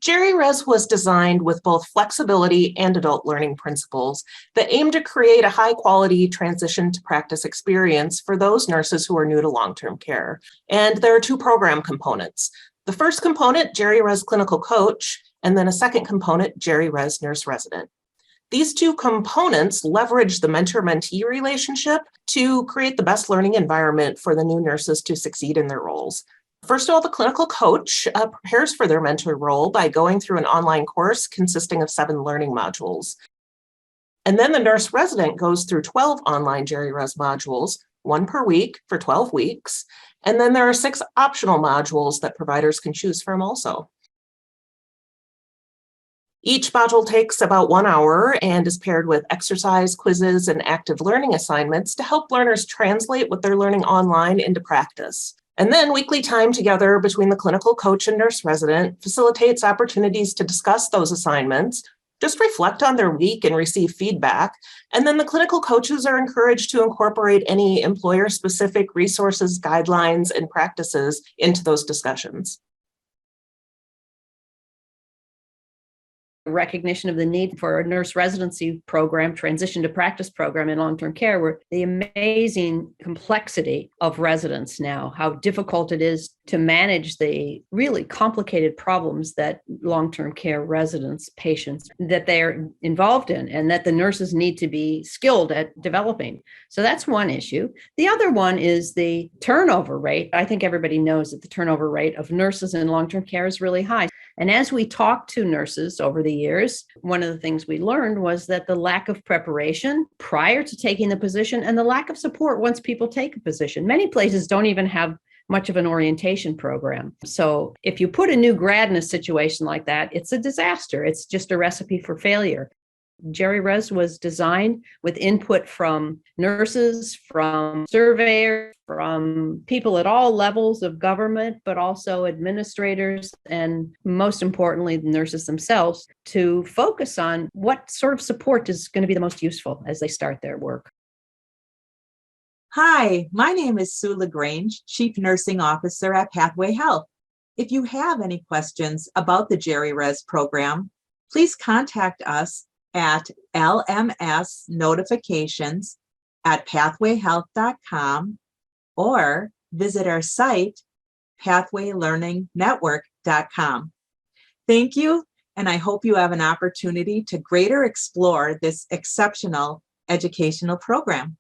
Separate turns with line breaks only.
Geri-Res was designed with both flexibility and adult learning principles that aim to create a high-quality transition to practice experience for those nurses who are new to long-term care. And there are two program components. The first component, Geri-Res Clinical Coach, and then a second component, Geri-Res Nurse Resident. These two components leverage the mentor-mentee relationship to create the best learning environment for the new nurses to succeed in their roles. First of all, the clinical coach prepares for their mentor role by going through an online course consisting of 7 learning modules. And then the nurse resident goes through 12 online Geri-Res modules, 1 per week for 12 weeks. And then there are 6 optional modules that providers can choose from also. Each module takes about 1 hour and is paired with exercise, quizzes, and active learning assignments to help learners translate what they're learning online into practice. And then weekly time together between the clinical coach and nurse resident facilitates opportunities to discuss those assignments, just reflect on their week and receive feedback. And then the clinical coaches are encouraged to incorporate any employer-specific resources, guidelines, and practices into those discussions.
Recognition of the need for a nurse residency program, transition to practice program in long-term care, where the amazing complexity of residents now, how difficult it is to manage the really complicated problems that long-term care residents, patients, that they're involved in, and that the nurses need to be skilled at developing. So that's one issue. The other one is the turnover rate. I think everybody knows that the turnover rate of nurses in long-term care is really high. And as we talked to nurses over the years, one of the things we learned was that the lack of preparation prior to taking the position and the lack of support once people take a position. Many places don't even have much of an orientation program. So if you put a new grad in a situation like that, it's a disaster. It's just a recipe for failure. Geri-Res was designed with input from nurses, from surveyors, from people at all levels of government, but also administrators, and most importantly, the nurses themselves, to focus on what sort of support is going to be the most useful as they start their work.
Hi, my name is Sue LaGrange, Chief Nursing Officer at Pathway Health. If you have any questions about the Geri-Res program, please contact us at lmsnotifications@pathwayhealth.com or visit our site, pathwaylearningnetwork.com. Thank you, and I hope you have an opportunity to greater explore this exceptional educational program.